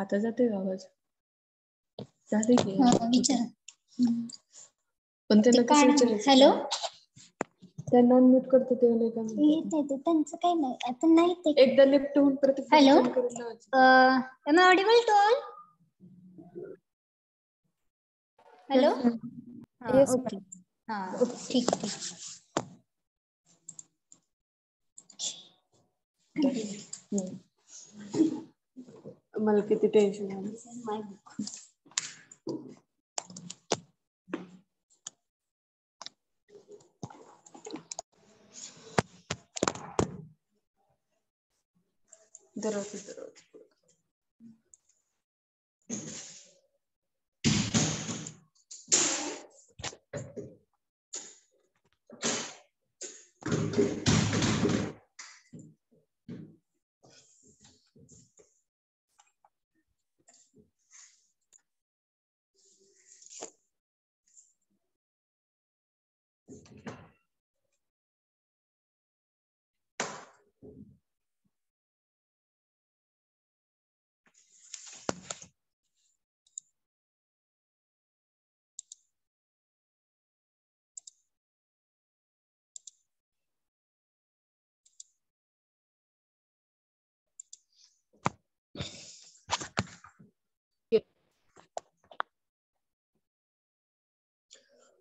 आता जाते आवाज झाले की विचार पण त्यांना कसं विचारायचं हॅलो त्यांना अनम्यूट करतो ते नाही का येत नाही त्यांचं काही नाही आता नाही ते एकदा लेफ्ट होऊन परत हॅलो करून लावायचं am I audible to all hello हां ओके हां ठीक मला किती टेन्शन आलं दरवाजा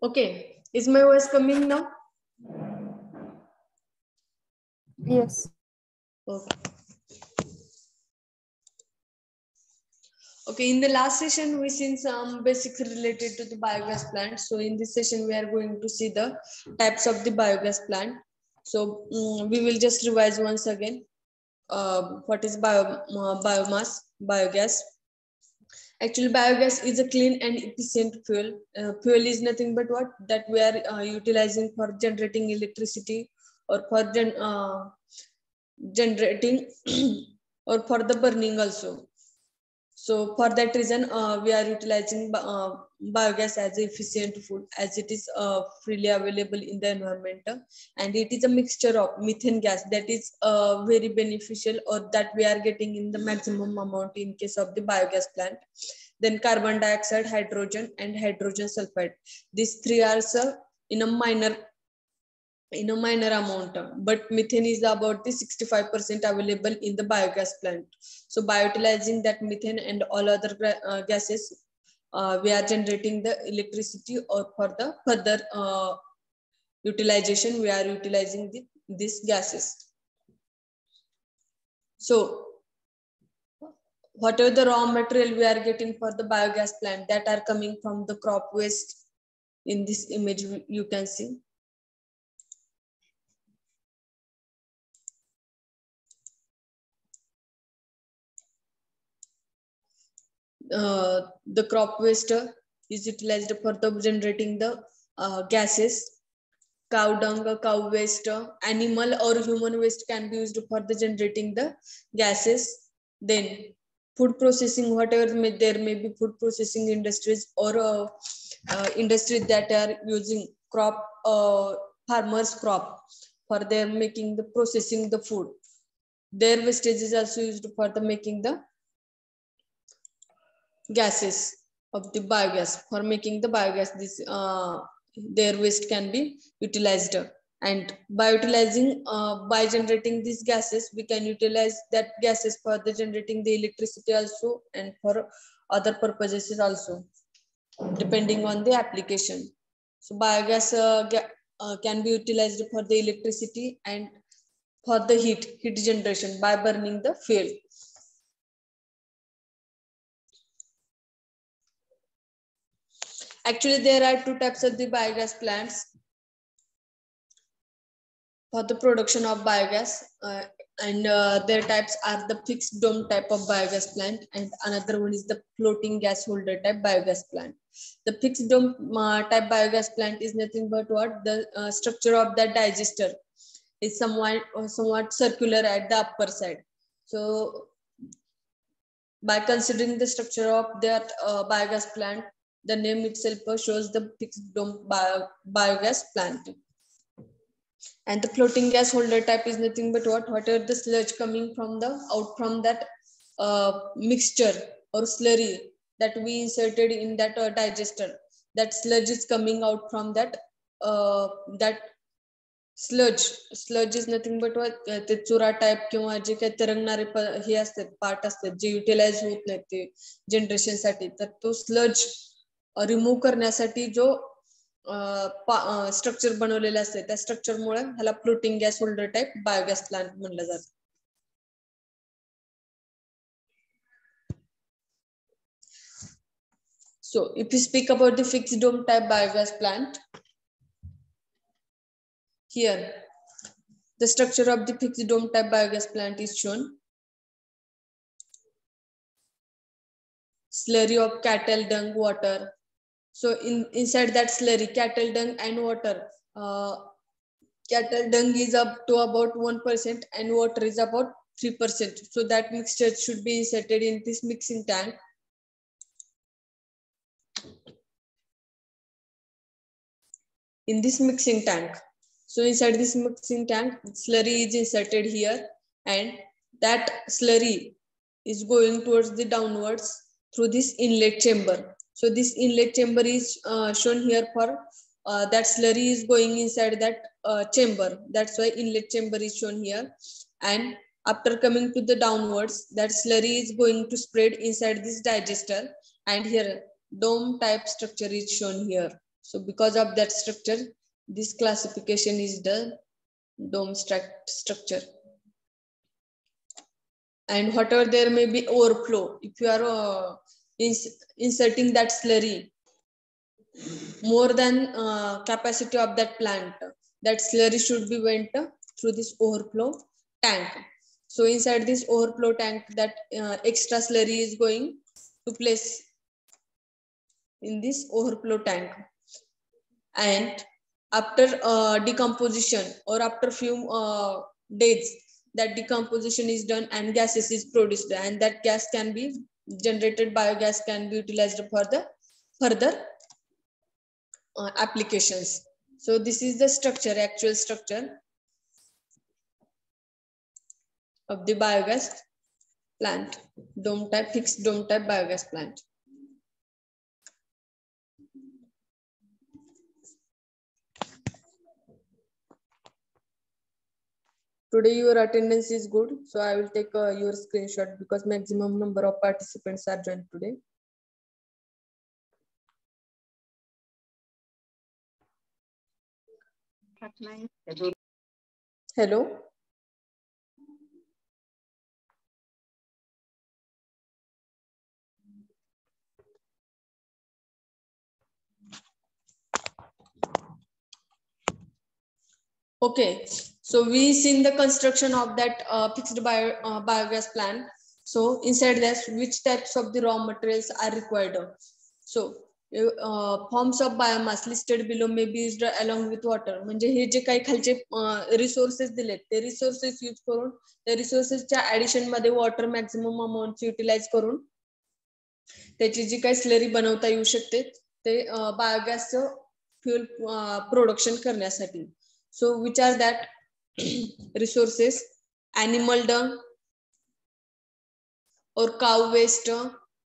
Okay, is my voice coming now? Yes. Okay. Okay, in the last session, we seen some basics related to the biogas plant. So in this session, we are going to see the types of the biogas plant. So we will just revise once again. What is biomass, biogas? Actually, biogas is a clean and efficient fuel. Fuel is nothing but what that we are utilizing for generating electricity or for generating or for the burning also. So for that reason, we are utilizing biogas as an efficient food as it is freely available in the environment, and it is a mixture of methane gas that is very beneficial or that we are getting in the maximum amount in case of the biogas plant. Then carbon dioxide, hydrogen, and hydrogen sulfide. These three are in a minor amount, but methane is about the 65% available in the biogas plant. So by utilizing that methane and all other gases, we are generating the electricity, or for the further utilization, we are utilizing these gases. So whatever the raw material we are getting for the biogas plant, that are coming from the crop waste. In this image, you can see. The crop waste is utilized for the generating the gases. Cow dung, cow waste, animal or human waste can be used for the generating the gases. Then food processing, whatever there may be food processing industries or industries that are using crop farmers crop for their making the processing the food. Their wastage is also used for the making the gases of the biogas. For making the biogas, this their waste can be utilized, and by utilizing by generating these gases, we can utilize that gases for the generating the electricity also, and for other purposes also, depending on the application. So biogas can be utilized for the electricity and for the heat generation by burning the fuel. Actually, there are two types of the biogas plants for the production of biogas, and their types are the fixed dome type of biogas plant, and another one is the floating gas holder type biogas plant. The fixed dome type biogas plant is nothing but what the structure of that digester is somewhat circular at the upper side. So by considering the structure of that biogas plant, the name itself shows the fixed dome biogas plant. And the floating gas holder type is nothing but whatever the sludge coming from the out from that mixture or slurry that we inserted in that digester, that sludge is coming out from that sludge is nothing but what ते चुरा type किंवा जे काही तरंगणारे हे असतात part असतात जे utilise होत नाहीत ते generation साठी, तर तो स्लज रिमूव्ह करण्यासाठी जो स्ट्रक्चर बनवलेलं असते त्या स्ट्रक्चर मुळे ह्याला floating gas holder type biogas plant म्हणलं जातं. So if we speak about the fixed dome type biogas plant, here the structure of the fixed dome type biogas plant is shown. Slurry of cattle dung, water. So inside that slurry, cattle dung and water, cattle dung is up to about 1% and water is about 3%. So that mixture should be inserted in this mixing tank. In this mixing tank, so inside this mixing tank, slurry is inserted here, and that slurry is going towards the downwards through this inlet chamber. So this inlet chamber is shown here for that slurry is going inside that chamber. That's why inlet chamber is shown here. And after coming to the downwards, that slurry is going to spread inside this digester. And here dome type structure is shown here. So because of that structure, this classification is the dome structure. And whatever there may be overflow, if you are inserting that slurry more than capacity of that plant, that slurry should be went through this overflow tank. So inside this overflow tank, that extra slurry is going to place in this overflow tank. And after decomposition or after few days, that decomposition is done and gases is produced, and that gas can be generated, biogas can be utilized for the further applications. So this is the structure, actual structure of the biogas plant, dome type, fixed dome type biogas plant. Today your attendance is good, so I will take your screenshot because maximum number of participants are joined today. Hello. Okay, so we seen the construction of that fixed biogas plant. So inside that, which types of the raw materials are required? So forms of biomass listed below may be used along with water. म्हणजे हे जे काही खालचे resources दिलेत ते resources use करून त्या रिसोर्सेसच्या addition मध्ये water maximum amount utilise करून त्याची जी काही स्लरी बनवता येऊ शकते ते बायोगॅसचं फ्यूल प्रोडक्शन करण्यासाठी. So which are that resources? Animal dung or cow waste,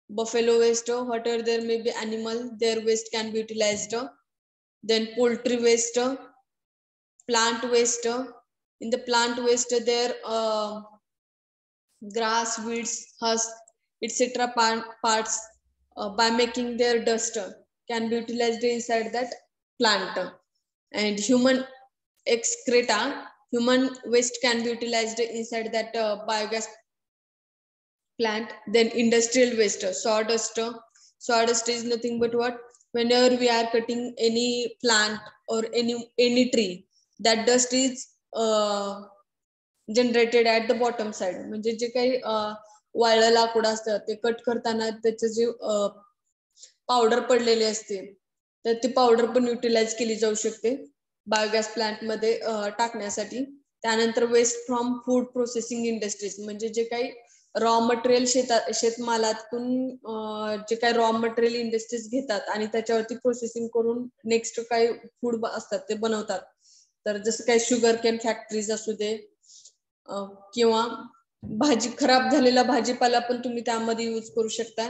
buffalo waste, whatever there may be animal, their waste can be utilized. Then poultry waste, plant waste. In the plant waste there grass, weeds, husk, etc. parts by making their dust can be utilized inside that plant. And human excreta, human waste can be utilized inside that biogas plant. Then industrial waste, sawdust. Sawdust is nothing but what, whenever we are cutting any plant or any tree, that dust is generated at the bottom side. म्हणजे जे काही वाळलं लाकूड असतं ते cut करताना त्याचे जे powder पडलेले असते तर ती पावडर पण युटिलाइज केली जाऊ शकते बायोगॅस प्लांट मध्ये टाकण्यासाठी. त्यानंतर waste from food processing industries, म्हणजे जे काही रॉ मटेरियल शेतमालातून जे काही रॉ मटेरियल इंडस्ट्रीज घेतात आणि त्याच्यावरती प्रोसेसिंग करून नेक्स्ट काही फूड असतात ते बनवतात. तर जसं काही शुगर केन फॅक्टरीज असू दे किंवा खराब झालेला भाजीपाला पण तुम्ही त्यामध्ये यूज करू शकता,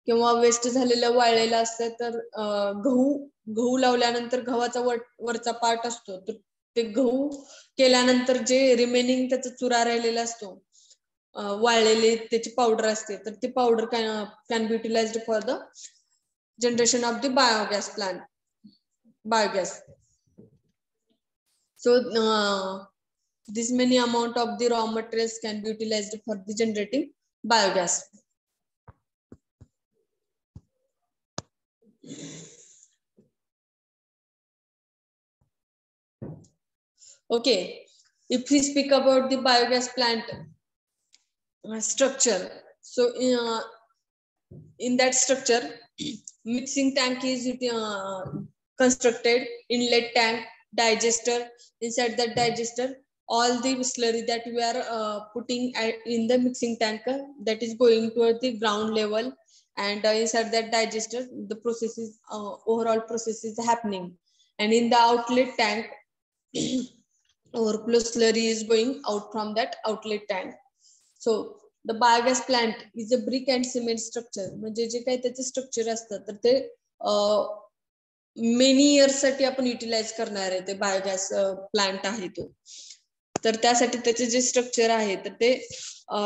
किंवा वेस्ट झालेलं वाळलेलं असतं तर गहू लावल्यानंतर गव्हाचा वरचा पार्ट असतो, तर ते गहू केल्यानंतर जे रिमेनिंग त्याचा चुरा राहिलेला असतो, वाळलेली त्याची पावडर असते, तर ती powder can be utilised for the generation of the biogas. So this many amount of the raw materials can be utilized for the generating biogas. Okay, if we speak about the biogas plant structure, so in that structure, mixing tank is constructed, inlet tank, digester. Inside that digester, all the slurry that we are putting in the mixing tank, that is going toward the ground level, and inside that digester, the process is overall process is happening, and in the outlet tank, overflow slurry is going out from that outlet tank. So the biogas plant is a brick and cement structure. म्हणजे जे काही त्याचे structure असतं तर ते many years साठी आपण utilise करणार आहे ते बायोगॅस प्लांट आहे तो. तर त्यासाठी त्याचे जे स्ट्रक्चर आहे तर ते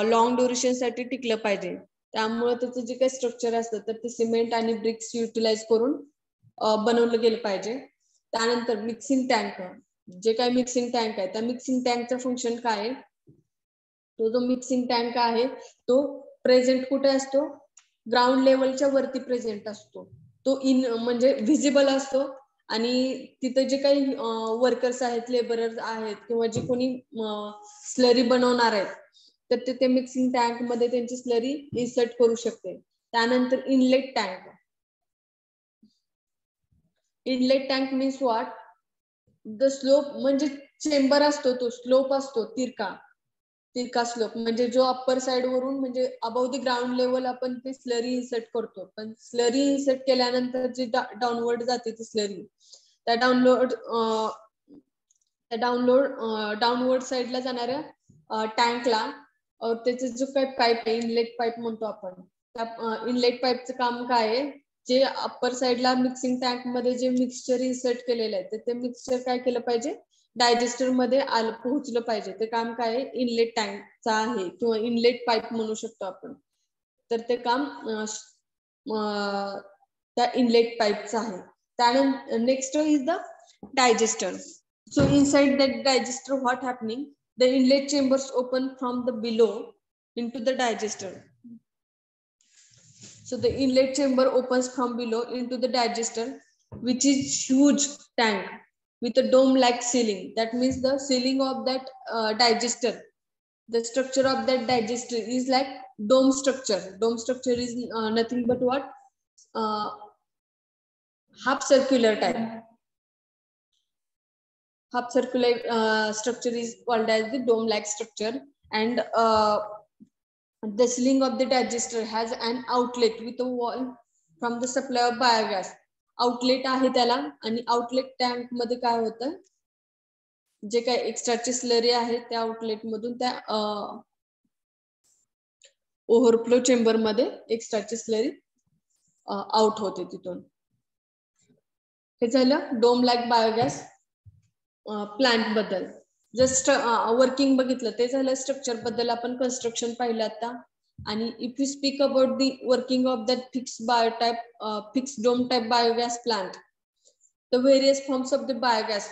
लॉंग ड्युरेशन साठी टिकलं पाहिजे. त्यामुळे त्याचं जे काही स्ट्रक्चर असतं तर ते सिमेंट आणि ब्रिक्स युटिलाइज करून बनवलं गेलं पाहिजे. त्यानंतर मिक्सिंग टँक, जे काही मिक्सिंग टँक आहे त्या मिक्सिंग टँकचं फंक्शन काय आहे, तो जो मिक्सिंग टँक आहे तो प्रेझेंट कुठे असतो, ग्राउंड लेवलच्या वरती प्रेझेंट असतो. तो म्हणजे व्हिजिबल असतो, आणि तिथे जे काही वर्कर्स आहेत, लेबरर्स आहेत, किंवा जे कोणी स्लरी बनवणार आहेत तर ते मिक्सिंग टँक मध्ये त्यांची स्लरी इन्सर्ट करू शकते. त्यानंतर inlet tank. Inlet tank means what, the slope म्हणजे चेंबर असतो, तो स्लोप असतो तिरका स्लोप, म्हणजे जो अप्पर साइड वरून म्हणजे अबव द ग्राउंड लेवल आपण ते स्लरी इन्सर्ट करतो, पण स्लरी इन्सर्ट केल्यानंतर जे डाऊनवर्ड जाते ती स्लरी, त्या डाऊनवर्ड साइडला जाणाऱ्या टँकला त्याचे जो काही पाईप आहे, इनलेट पाईप म्हणतो आपण, त्या इनलेट पाईपचं काम काय आहे, जे अप्पर साइडला मिक्सिंग टँक मध्ये जे मिक्सचर इन्सर्ट केलेलं आहे ते मिक्सचर काय केलं पाहिजे, डायजेस्टर मध्ये पोहोचलं पाहिजे. ते काम काय आहे, इनलेट टँकचा आहे, किंवा इनलेट पाईप म्हणू शकतो आपण. तर ते काम त्या इनलेट पाईपचं आहे. त्यानंतर next is the digester. So inside that digester, what happening? The inlet chambers open from the below into the digester. So the inlet chamber opens from below into the digester, which is huge tank with a dome-like ceiling. That means the ceiling of that digester, the structure of that digester is like dome structure. Dome structure is nothing but what? Half circular type. Half circular structure is called as the dome-like structure, and the ceiling of the digester has an outlet with a wall from the supply of biogas. Outlet आहे त्याला, आणि outlet tank मध्ये काय होतं, जे काही एक्स्ट्राची slurry आहे त्या outlet मधून त्या ओव्हरफ्लो चेंबर मध्ये एक्स्ट्राची स्लरी आउट होते तिथून. हे झालं डोम लाईक बायोगॅस प्लांट बद्दल. जस्ट वर्किंग बघितलं ते झालं. स्ट्रक्चर बद्दल आपण कन्स्ट्रक्शन पाहिलं आता. आणि if you speak about the working of that fix dome type biogas plant, the various forms of the biogas,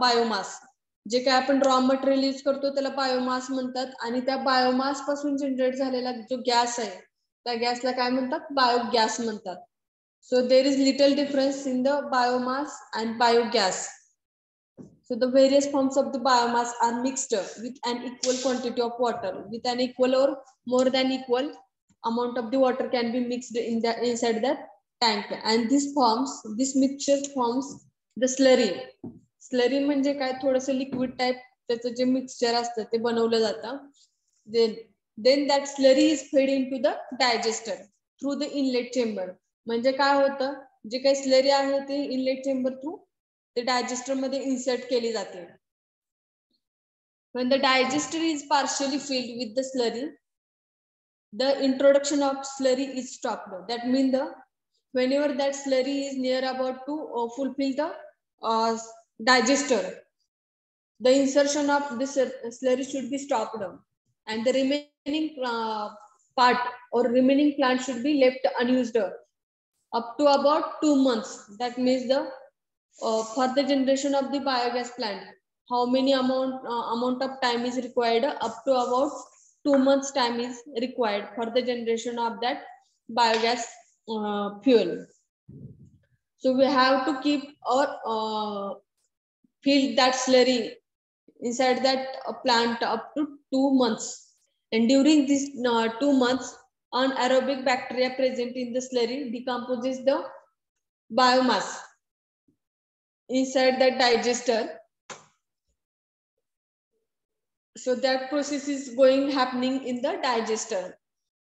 biomass, जे काय आपण रॉ मटेरियल यूज करतो त्याला बायोमास म्हणतात, आणि त्या बायोमास पासून जनरेट झालेला जो गॅस आहे त्या गॅसला काय म्हणतात, बायोगॅस म्हणतात. So there is little difference in the biomass and biogas. So the various forms of the biomass are mixed with an equal quantity of water. With an equal or more than equal amount of the water can be mixed in the inside that tank, and this mixture forms the slurry. Slurry म्हणजे काय, थोडंसं liquid type त्याचं जे mixture असतं ते बनवलं जातं. Then that slurry is fed into the digester through the inlet chamber. म्हणजे काय होतं, जे काही स्लरी आहे ते इनलेट चेंबर थ्रू ते डायजेस्टर मध्ये इन्सर्ट केली जाते. When the digester is partially filled with the slurry, the introduction of slurry is stopped. That means whenever that slurry is near about to fulfill the digester, the insertion of this slurry should be stopped, and the remaining part or remaining plant should be left unused up to about 2 months. That means the for the generation of the biogas plant, how many amount of time is required? Up to about 2 months time is required for the generation of that biogas fuel. So we have to keep or fill that slurry inside that plant up to 2 months. And during these 2 months, anaerobic bacteria present in the slurry decomposes the biomass inside that digester. So that process is happening in the digester.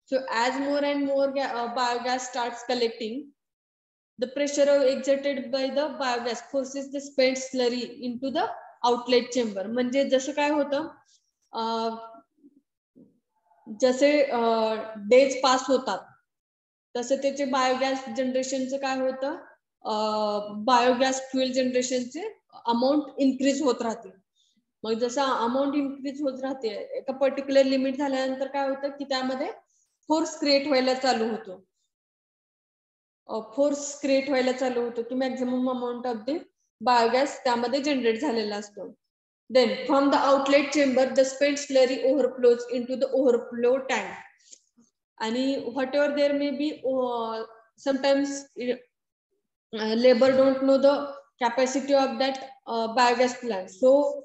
So as more and more biogas starts collecting, the pressure exerted by the biogas forces the spent slurry into the outlet chamber. म्हणजे जसं काय होतं, जसे days pass होतात तसं त्याचे biogas जनरेशनचं काय होतं, बायोगॅस फ्युएल जनरेशनचे अमाऊंट इन्क्रीज होत राहते. मग जसं अमाऊंट इन्क्रीज होत राहते, एका पर्टिक्युलर लिमिट झाल्यानंतर काय होतं की त्यामध्ये फोर्स क्रिएट व्हायला चालू होतो. फोर्स क्रिएट व्हायला चालू होतो की maximum amount of the biogas त्यामध्ये जनरेट झालेला असतो. Then from the outlet chamber, the spent slurry overflows into the overflow tank. And whatever there may be, sometimes labor don't know the capacity of that biogas plant. So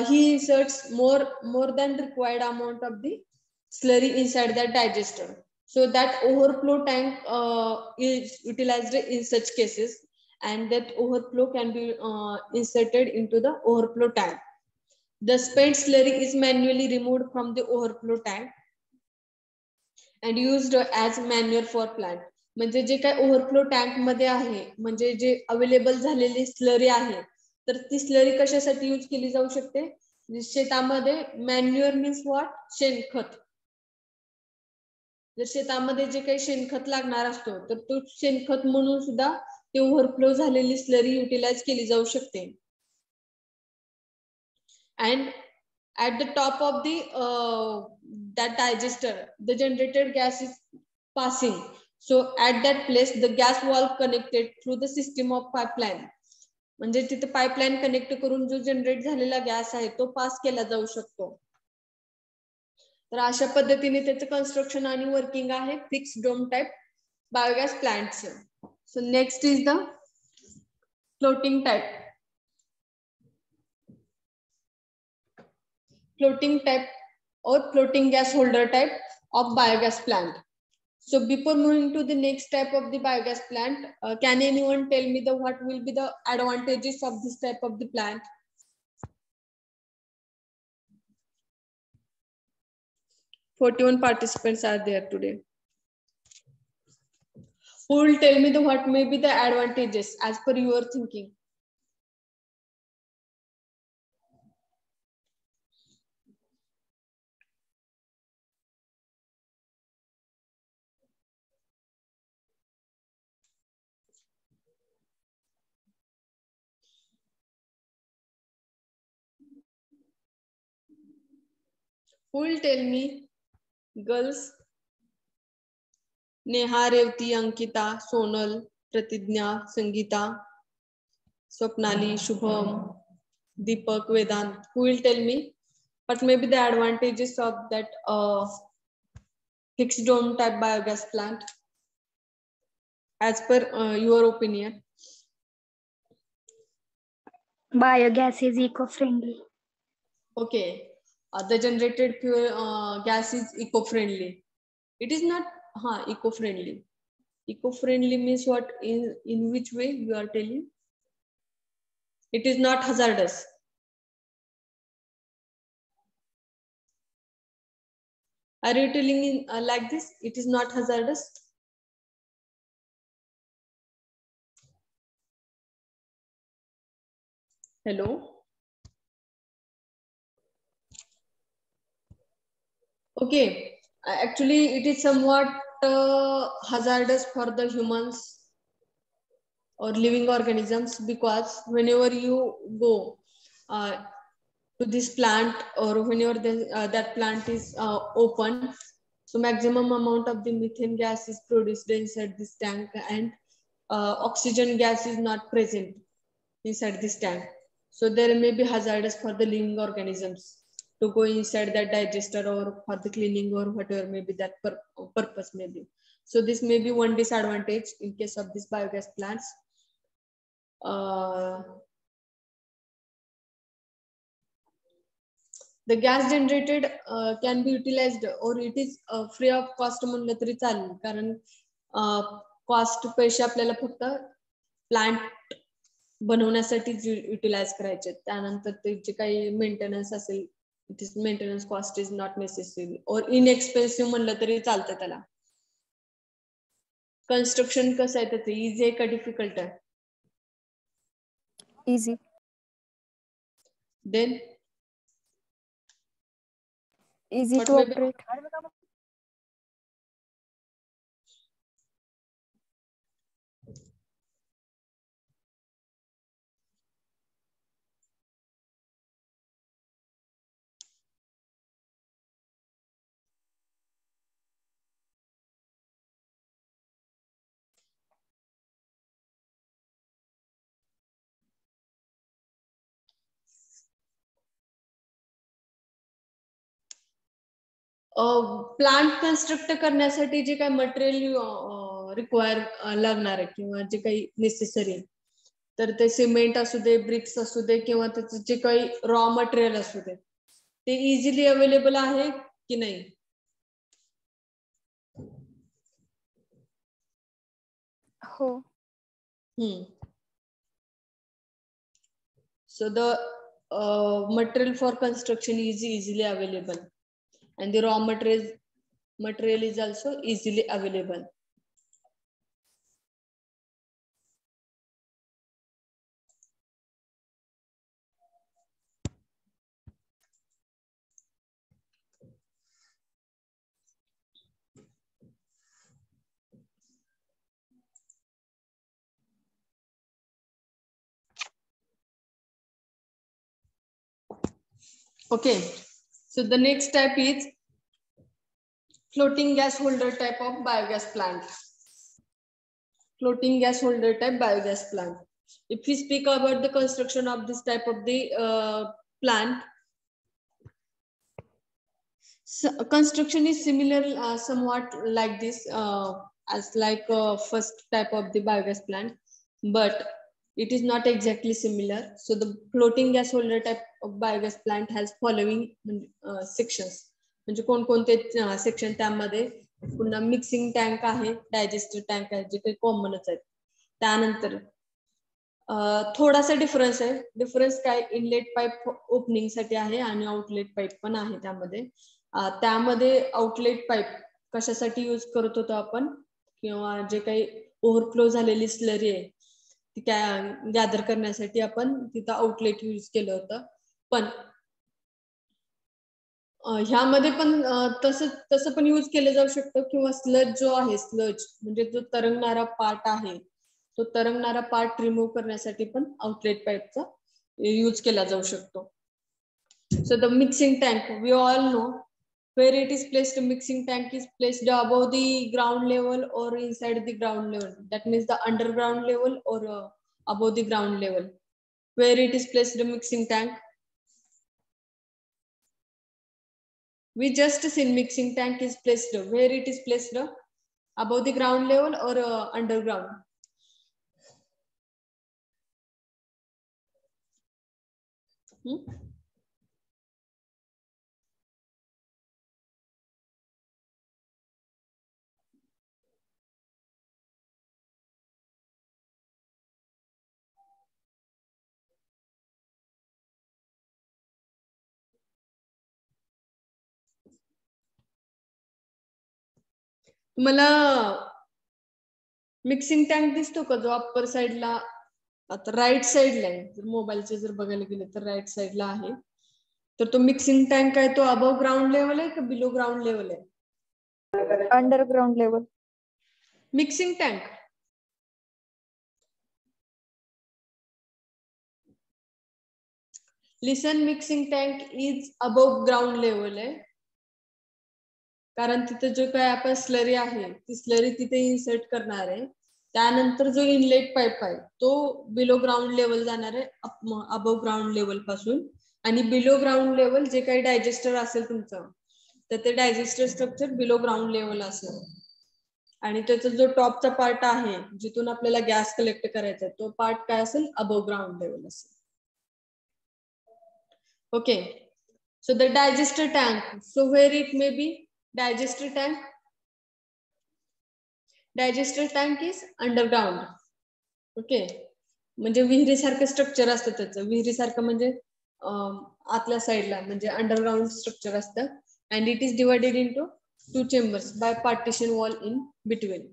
he inserts more than required amount of the slurry inside that digester. So that overflow tank is utilized in such cases, and that overflow can be inserted into the overflow tank. The spent slurry is manually removed from the overflow tank and used as manure for plant. म्हणजे जे काय overflow tank मध्ये आहे, म्हणजे जे available झालेली slurry आहे, तर ती slurry कशासाठी यूज केली जाऊ शकते? शेतामध्ये मॅन्युअर मीन्स व्हॉट? शेणखत. जर शेतामध्ये जे काही शेणखत लागणार असतो, तर तो शेणखत म्हणून सुद्धा ते ओव्हरफ्लो झालेली स्लरी युटिलाइज केली जाऊ शकते. And at the top of the that digester, the generated gas is passing. So at that place, the gas valve connected through the system of pipeline. म्हणजे तिथे पाइपलाइन कनेक्ट करून जो generate झालेला gas आहे तो पास केला जाऊ शकतो. तर अशा पद्धतीने त्याचं कन्स्ट्रक्शन आणि वर्किंग आहे fix dome type biogas plants. So next is the floating type. Floating type or floating gas holder type of biogas plant. So before moving to the next type of the biogas plant, can anyone tell me what will be the advantages of this type of the plant? Forty-one participants are there today. Who will tell me what may be the advantages as per your thinking? Who will tell me? Girls. Neha, Revathi, Ankita, Sonal, Pratigya, Sangeeta, Swapnali, Shubham, Deepak, Vedant. Who will tell me what may be the advantages of that fixed dome type biogas plant as per your opinion? Biogas is eco-friendly. Okay, the generated fuel gas is eco-friendly. It is not eco-friendly. Eco-friendly means what? In which way you are telling? It is not hazardous. Are you telling in like this? It is not hazardous. Hello. Okay, actually it is somewhat hazardous for the humans or living organisms, because whenever you go to this plant, or whenever that plant is open, so maximum amount of the methane gas is produced inside this tank, and oxygen gas is not present inside this tank. So there may be hazardous for the living organisms to go inside that digester, or for the cleaning, or whatever may be that purpose may be. So this may be one disadvantage in case of this biogas plants. The gas generated can be utilized, or it is free of cost म्हणलं तरी चालेल, कारण cost पैसे आपल्याला फक्त plant बनवण्यासाठी utilise करायचे. त्यानंतर ते जे काही मेंटेनन्स असेल, this maintenance cost is not necessary और इनएक्सपेन्सिव्ह म्हणलं तरी चालतं त्याला. कन्स्ट्रक्शन कसं आहे त्याचं, इझी आहे का डिफिकल्ट आहे? Easy. Then Easy what to may be operate. Plant construct करण्यासाठी जे काही मटेरियल रिक्वायर लागणार आहे, किंवा जे काही नेसेसरी, तर ते सिमेंट असू दे, ब्रिक्स असू दे, किंवा त्याचं जे काही रॉ मटेरियल असू दे, ते इझिली अवेलेबल आहे की नाही? हो. So the material for construction is easily available, and the raw material is also easily available. Okay, so the next type is floating gas holder type of biogas plant. Floating gas holder type biogas plant. If we speak about the construction of this type of the plant, so construction is similar, somewhat like this, as like first type of the biogas plant, but it is not exactly similar. So the floating gas holder type of biogas plant has following sections. म्हणजे कोणकोणते section त्यामध्ये, पुन्हा mixing tank आहे, disaster tank आहे, जे काही कॉमनच आहेत. त्यानंतर थोडासा डिफरन्स आहे. डिफरन्स काय, इनलेट पाईप ओपनिंग साठी आहे आणि आउटलेट पाईप पण आहे त्यामध्ये. त्यामध्ये आउटलेट पाईप कशासाठी यूज करत होतो आपण, किंवा जे काही ओव्हरफ्लो झालेली स्लरी आहे ती गॅदर करण्यासाठी आपण तिथं आउटलेट यूज केलं होतं. पण ह्यामध्ये पण तसं पण यूज केलं जाऊ शकतं, किंवा स्लज जो आहे, स्लज म्हणजे जो तरंगणारा पार्ट आहे, तो तरंगणारा पार्ट रिमूव्ह करण्यासाठी पण आउटलेट पाईपचा यूज केला जाऊ शकतो. So the mixing tank, we all know where it is placed. Mixing tank is placed above the ground level or inside the ground level. That means the underground level or above the ground level. Where it is placed, the mixing tank. We just seen mixing tank is placed. Where it is placed? Above the ground level or underground? मला mixing tank दिसतो का, जो upper साइडला, आता right साइडला आहे, जर मोबाईलचे जर बघायला गेले तर राईट साइडला आहे. तर तो मिक्सिंग टँक आहे तो अबव ग्राउंड लेवल आहे का बिलो ग्राउंड लेवल आहे? Underground level. Mixing tank listen, mixing tank is above ground level आहे, कारण तिथे जो काय आपण स्लरी आहे ती स्लरी तिथे इन्सर्ट करणार आहे. त्यानंतर जो इनलेट पाईप आहे तो बिलो ग्राउंड लेवल जाणार आहे अबव ग्राउंड लेवल पासून, आणि बिलो ग्राउंड लेवल जे काही डायजेस्टर असेल तुमचं तर ते disaster structure below ground level असेल, आणि त्याचा जो टॉपचा पार्ट आहे जिथून आपल्याला गॅस कलेक्ट करायचा तो पार्ट काय असेल अबव ग्राउंड लेवल असेल. Okay, so the digester tank, so where it may be digester tank? Digester tank is underground. Okay, म्हणजे विहिरीसारखं स्ट्रक्चर असतं त्याचं, विहिरीसारखं म्हणजे आतल्या साईडला म्हणजे अंडरग्राउंड स्ट्रक्चर असतं, and it is divided into 2 chambers by partition wall in between.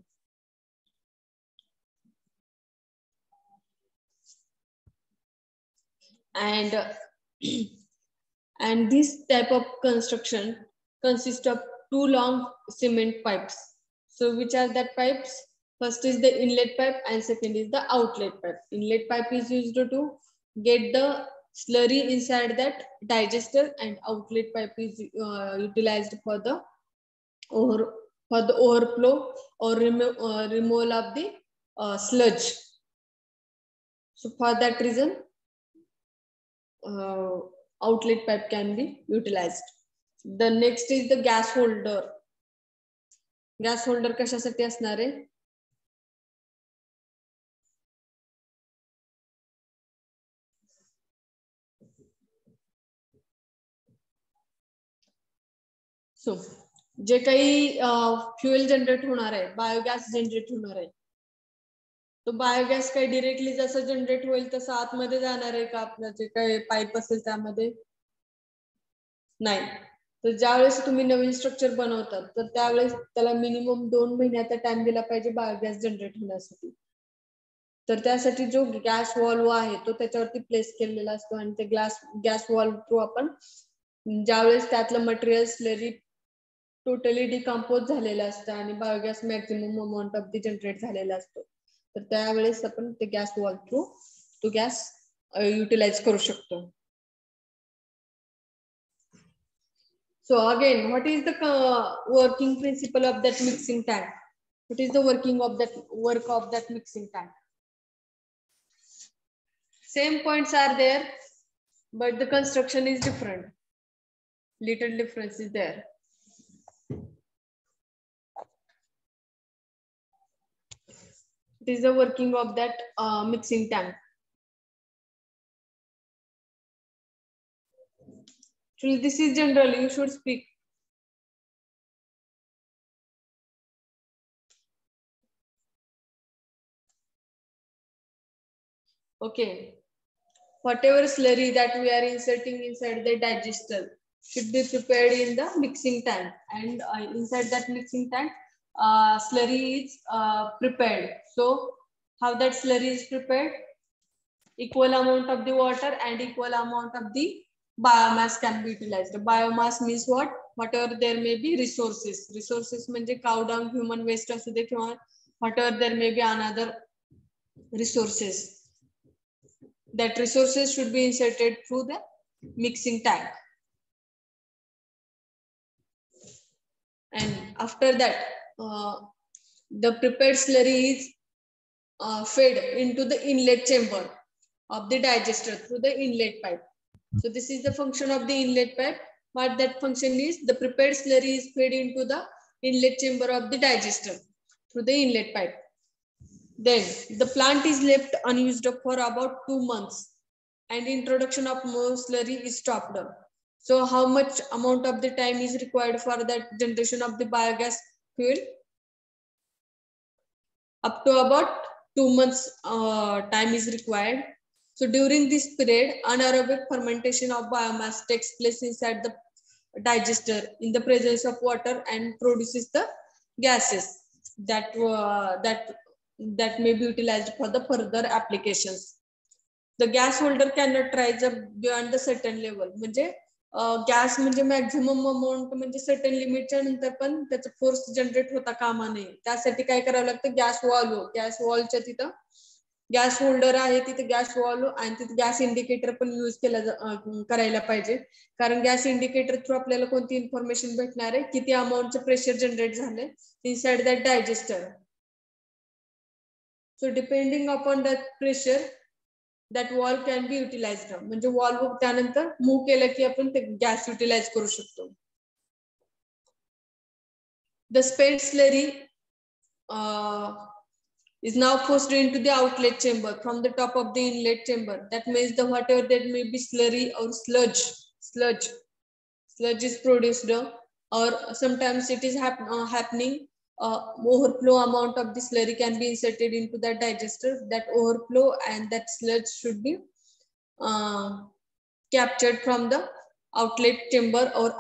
And this type of construction consists of 2 long cement pipes. So which are that pipes? First is the inlet pipe and second is the outlet pipe. Inlet pipe is used to get the slurry inside that digester, and outlet pipe is utilized for the overflow or removal of the sludge. So for that reason outlet pipe can be utilized. The next is the gas holder. Gas holder कशासाठी असणार आहे? सो जे काही fuel generate होणार आहे, biogas generate होणार आहे, तो biogas काही डिरेक्टली जसं जनरेट होईल तसं आतमध्ये जाणार आहे का आपलं जे काही पाईप असेल त्यामध्ये? नाही. तर ज्यावेळेस तुम्ही नवीन स्ट्रक्चर बनवतात तर त्यावेळेस त्याला मिनिमम 2 महिन्याचा टाइम दिला पाहिजे बायोगॅस जनरेट होण्यासाठी. तर त्यासाठी जो गॅस वॉल्व आहे तो त्याच्यावरती प्लेस केलेला असतो, आणि ते गॅस वॉल्व थ्रू आपण ज्यावेळेस त्यातलं मटेरियल स्लरी टोटली डिकम्पोज झालेलं असतं आणि biogas maximum amount of the generate झालेला असतो, तर त्यावेळेस आपण ते गॅस वॉल्व थ्रू तो गॅस युटिलाइज करू शकतो. So again, what is the working principle of that mixing tank? What is the work of that mixing tank? Same points are there, but the construction is different. Little difference is there. It is the working of that mixing tank. Actually, this is general. You should speak. Okay. Whatever slurry that we are inserting inside the digester should be prepared in the mixing tank, and inside that mixing tank, slurry is prepared. So, how that slurry is prepared? Equal amount of the water and equal amount of the biomass can be utilized. Biomass means what? Whatever there may be resources. Resources म्हणजे cow dung, human waste असू दे किंवा whatever there may be another resources. That resources should be inserted through the mixing tank. And after that, the prepared slurry is fed into the inlet chamber of the digester through the inlet pipe. So this is the function of the inlet pipe. What that function is, the prepared slurry is fed into the inlet chamber of the digester through the inlet pipe. Then the plant is left unused for about 2 months, and introduction of more slurry is stopped. So how much amount of the time is required for that generation of the biogas fuel? Up to about 2 months time is required. So during this period, anaerobic fermentation of biomass takes place inside the digester in the presence of water and produces the gases that may be utilized for the further applications. The gas holder cannot rise up beyond the certain level. म्हणजे gas म्हणजे maximum amount म्हणजे certain लिमिटच्या नंतर पण त्याचा force generate होता कामा नये. त्यासाठी काय करावं लागतं, गॅस वॉलच्या तिथं गॅस होल्डर आहे, तिथे गॅस वॉल्व आणि तिथे गॅस इंडिकेटर पण यूज करायला पाहिजे. कारण गॅस इंडिकेटर थ्रू आपल्याला कोणती इन्फॉर्मेशन भेटणार आहे, किती अमाऊंटचं प्रेशर जनरेट झालंय inside that digester. So depending upon that pressure that valve can be utilised. म्हणजे वॉल्व त्यानंतर मूव्ह केलं की आपण ते गॅस युटिलाइज करू शकतो. The spent slurry is now forced into the outlet chamber from the top of the inlet chamber. That means the whatever that may be slurry or sludge is produced, or sometimes it is happening. Overflow amount of the slurry can be inserted into that digester. That overflow and that sludge should be captured from the outlet chamber or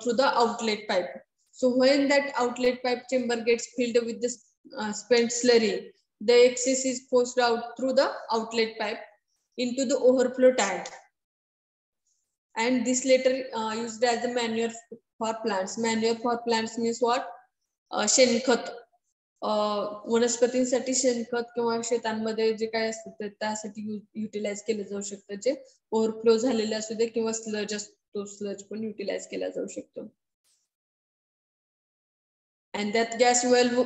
through the outlet pipe. So when that outlet pipe chamber gets filled with this spent slurry, the excess is forced out through the outlet pipe into the overflow tank, and this later used as the manure for plants. Manure for plants means what? शेणखत. वनस्पतींसाठी शेणखत किंवा शेतांमध्ये जे काय असतं त्यासाठी utilise केलं जाऊ शकतं. जे ओव्हरफ्लो झालेले असू दे किंवा स्लज असतो, स्लज पण युटिलाइज केला जाऊ शकतो. And that gas valve,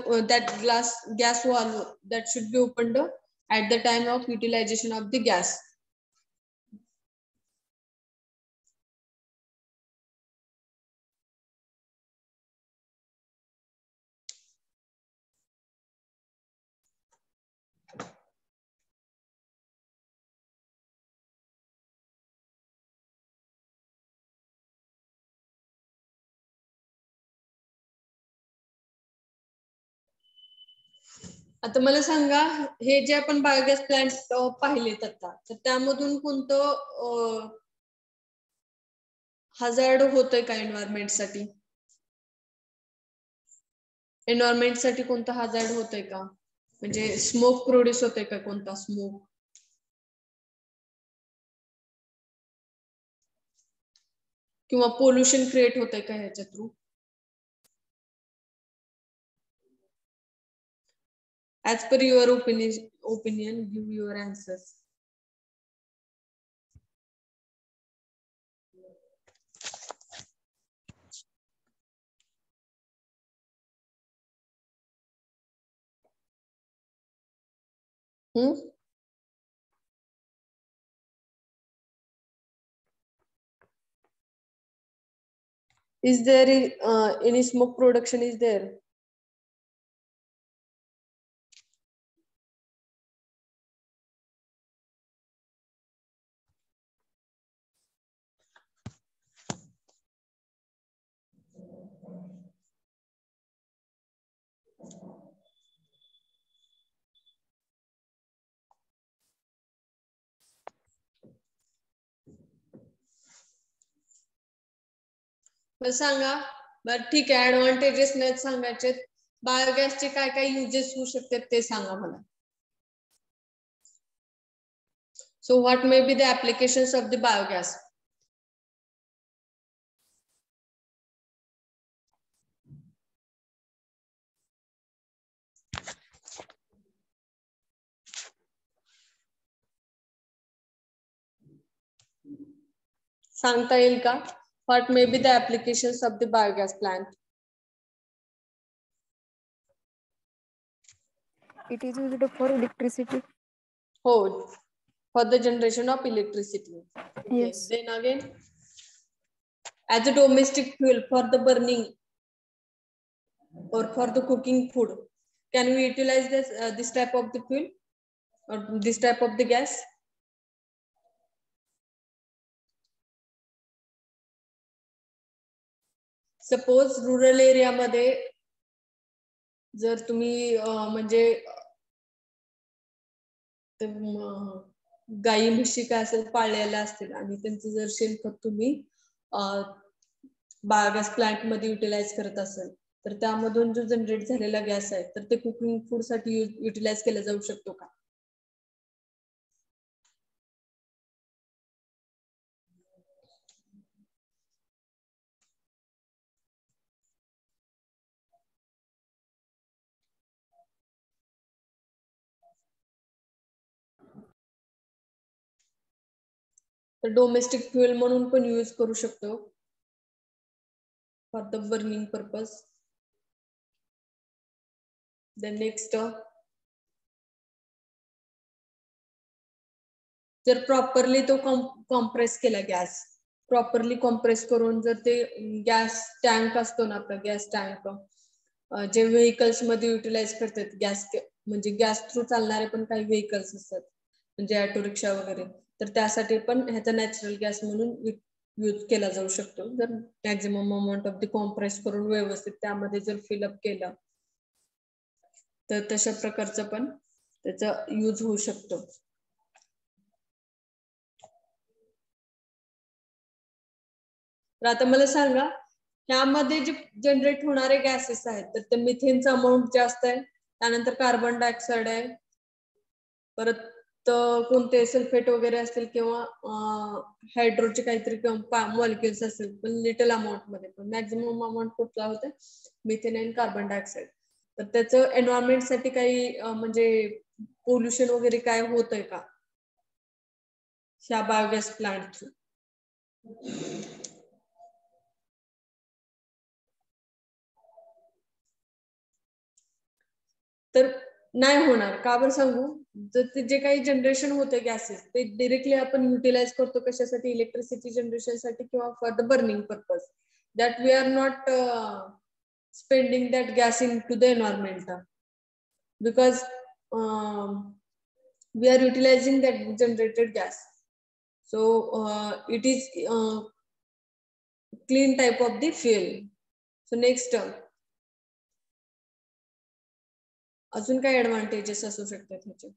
gas valve that should be opened at the time of utilization of the gas. आता मला सांगा, हे जे आपण बायोगॅस प्लांट पाहिलेत आता, तर त्यामधून कोणतं हजार्ड होतंय का एन्व्हायरमेंट साठी? एन्व्हायरमेंट साठी कोणतं हजार्ड होतंय का? म्हणजे स्मोक प्रोड्यूस होतंय का, कोणता स्मोक किंवा पोल्युशन क्रिएट होतंय का ह्याच्या through? As per your opinion, give your answers. Is there any smoke production is there? सांगा. बरं ठीक आहे, ऍडव्हान्टेजेस नाही सांगायचे, बायोगॅसचे काय काय युजेस होऊ शकतात ते सांगा मला. So what may be the applications of the biogas? सांगता येईल का? What may be the applications of the biogas plant? It is used for electricity. Oh, for the generation of electricity. Okay. Yes. Then again, as a domestic fuel for the burning or for the cooking food, can we utilize this type of the fuel or this type of the gas? Suppose rural area मध्ये जर तुम्ही म्हणजे गाई म्हशी काय असेल पाळलेल्या असतील आणि त्यांचं जर शेणखत तुम्ही बायोगॅस प्लांट मध्ये युटिलाइज करत असेल, तर त्यामधून जो जनरेट झालेला गॅस आहे तर ते कुकिंग फूड साठी युटिलाइज केला जाऊ शकतो का? तर डोमेस्टिक फ्युएल म्हणून पण यूज करू शकतो for the burning purpose. Then next, जर प्रॉपरली तो कॉम्प्रेस केला गॅस, प्रॉपरली कॉम्प्रेस करून जर ते गॅस टँक असतो ना आपला गॅस टँक, जे व्हेकल्स मध्ये युटिलाइज करतात गॅस, म्हणजे गॅस थ्रू चालणारे पण काही व्हेकल्स असतात म्हणजे ऑटो रिक्षा वगैरे, तर त्यासाठी पण ह्याचा नॅचरल गॅस म्हणून यूज केला जाऊ शकतो जर maximum amount of the compress करून व्यवस्थित त्यामध्ये जर फिलअप केलं तर तशा प्रकारचं पण त्याचा यूज होऊ शकतो. तर आता मला सांगा, ह्यामध्ये जे जनरेट होणारे गॅसेस आहेत तर ते मिथेनचं अमाऊंट जास्त आहे, त्यानंतर कार्बन डायऑक्साईड आहे, परत कोणते सल्फेट वगैरे असतील किंवा हायड्रोचे काहीतरी मॉलिक्युल्स असतील पण लिटल अमाऊंट मध्ये, पण मॅक्झिमम अमाऊंट कुठला होता, मिथेन आणि कार्बन डायऑक्साईड. तर त्याचं एन्व्हायरमेंट साठी काही म्हणजे पोल्युशन वगैरे काय होतंय का ह्या बायोगॅस प्लांट थ्रू? तर नाही होणार. का बरं सांगू, तर ते जे काही जनरेशन होते गॅसेस ते डिरेक्टली आपण युटिलाइज करतो कशासाठी, इलेक्ट्रिसिटी जनरेशन साठी किंवा for the burning purpose, that we are not spending that gas into the environment because we are utilizing that generated gas, so it is clean type of the fuel. So next, अजून काय advantages असू शकतात ह्याचे?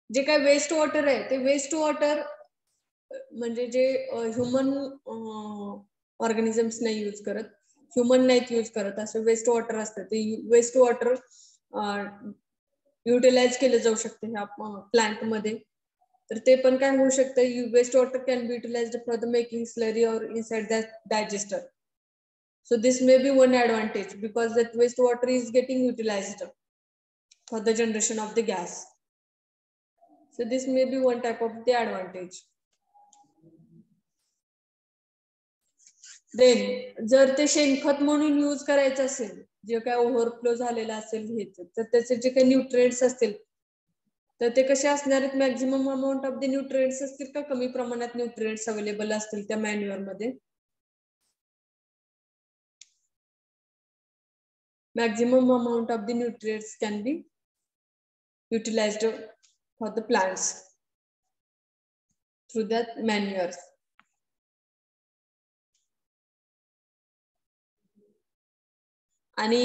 जे काय waste water आहे ते waste water म्हणजे जे human organisms नाही यूज करत, ह्युमन नाहीत यूज करत, असं वेस्ट वॉटर असतं, ते वेस्ट वॉटर युटिलाइज केलं जाऊ शकते ह्या प्लांट मध्ये. तर ते पण काय होऊ शकतं, waste water can be utilised for the making slurry और inside the digester. So this may be one advantage because that wastewater is getting utilized for the generation of the gas. So this may be one type of the advantage. Then जर ते शेणखत म्हणून use करायचं असेल, जे काय overflow झालेलं असेल हे, तर त्याचे जे काही न्यूट्रिएंट्स असतील तर ते कसे असणार आहेत, maximum amount of the nutrients असतील का कमी प्रमाणात न्यूट्रिएंट्स अवेलेबल असतील त्या मॅन्युअर मध्ये? Maximum amount of the nutrients can be utilized for the plants through that manures. आणि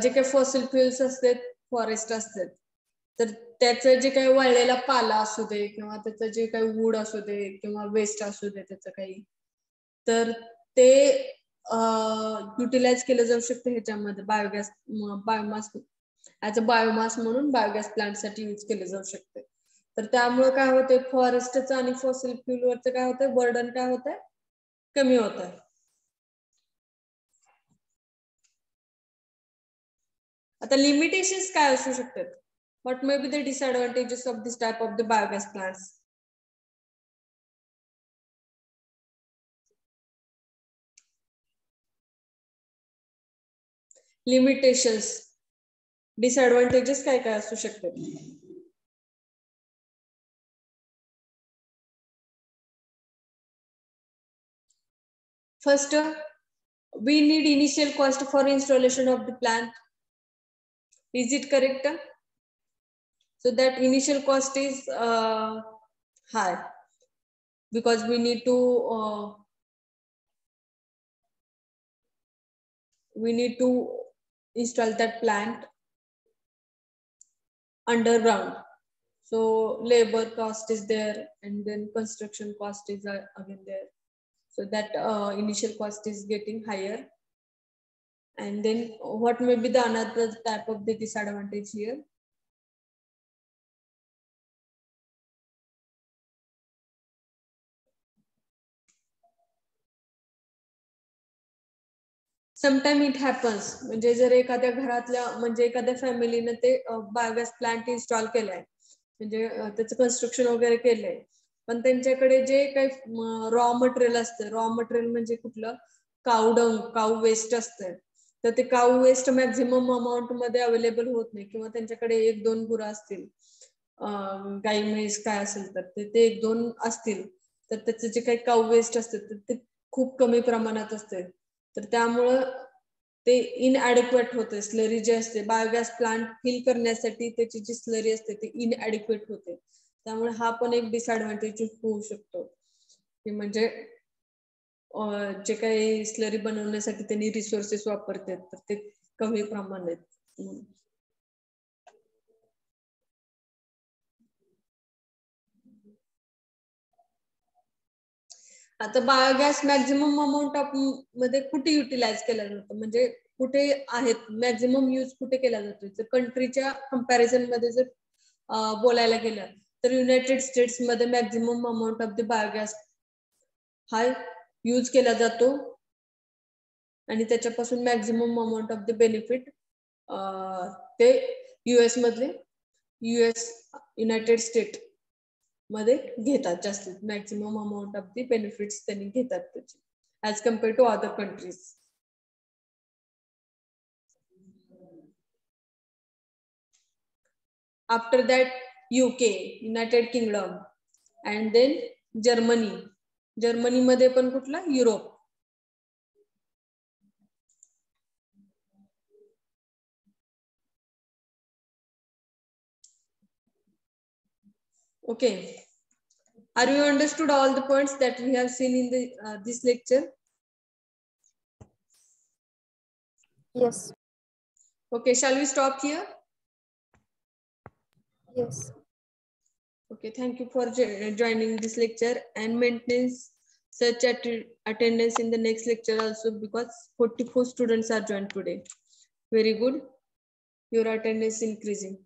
जे काही फॉसिल फ्युएल्स असतात, फॉरेस्ट असतात, तर त्याचं जे काही वाळलेला पाला असू दे किंवा त्याचं जे काही वूड असू दे किंवा वेस्ट असू दे त्याचं काही, तर ते युटिलाइज केलं जाऊ शकतं ह्याच्यामध्ये biogas, biomass as a biomass म्हणून बायोगॅस प्लांट साठी यूज केले जाऊ शकते. तर त्यामुळे काय होतंय, फॉरेस्टचं आणि फॉसिल फ्युएलवरचं काय होतंय, बर्डन काय होतंय, कमी होत आहे. आता लिमिटेशन्स काय असू शकतात? What may be the disadvantages of this type of the biogas plants? Limitations, disadvantages काय काय असू शकतात? First, we need initial cost for installation of the plant. Is it correct? So that initial cost is high because we need to install that plant underground. So labor cost is there and then construction cost is again there. So that initial cost is getting higher. And then what may be the another type of the disadvantage here? Sometime it happens, म्हणजे जर एखाद्या घरातल्या म्हणजे एखाद्या फॅमिलीने ते biogas plant install केलाय, म्हणजे त्याचं कन्स्ट्रक्शन वगैरे केलंय, पण त्यांच्याकडे जे काही रॉ मटेरियल असतं, रॉ मटेरियल म्हणजे कुठलं, कावडंग, काऊ वेस्ट असतं, तर ते काऊ वेस्ट मॅक्झिमम अमाऊंट मध्ये अवेलेबल होत नाही, किंवा त्यांच्याकडे 1-2 गुरं असतील, गाई म्हैस काय असेल तर ते 1-2 असतील, तर त्याचे जे काही काऊ वेस्ट असते ते खूप कमी प्रमाणात असते, तर त्यामुळं ते इनॲडिक्वेट होते. स्लरी जे असते बायोगॅस प्लांट फिल करण्यासाठी त्याची जी स्लरी असते ती इनॲडिक्वेट होते, त्यामुळे हा पण एक डिसएडव्हान्टेज होऊ शकतो, की म्हणजे जे काही स्लरी बनवण्यासाठी त्यांनी रिसोर्सेस वापरतात तर ते कमी प्रमाणात. आता बायोगॅस मॅक्झिमम अमाऊंट ऑफ मध्ये कुठे युटिलाइज केला जातो, म्हणजे कुठे आहेत मॅक्झिमम यूज कुठे केला जातो, जर कंट्रीच्या कंपॅरिझन मध्ये जर बोलायला गेलं तर युनायटेड स्टेट्स मध्ये maximum amount of the biogas हा यूज केला जातो, आणि त्याच्यापासून maximum amount of the benefit ते US मधले युनायटेड स्टेट मध्ये घेतात, जास्तीत maximum amount of the benefits त्यांनी घेतात त्याचे as compare to other countries. After that UK, United Kingdom, and then Germany. Germany मध्ये पण कुठला, Europe. Okay, are you understood all the points that we have seen in the this lecture? Yes. Okay, shall we stop here? Yes. Okay, thank you for joining this lecture, and maintain such attendance in the next lecture also, because 44 students are joined today. Very good, your attendance increasing.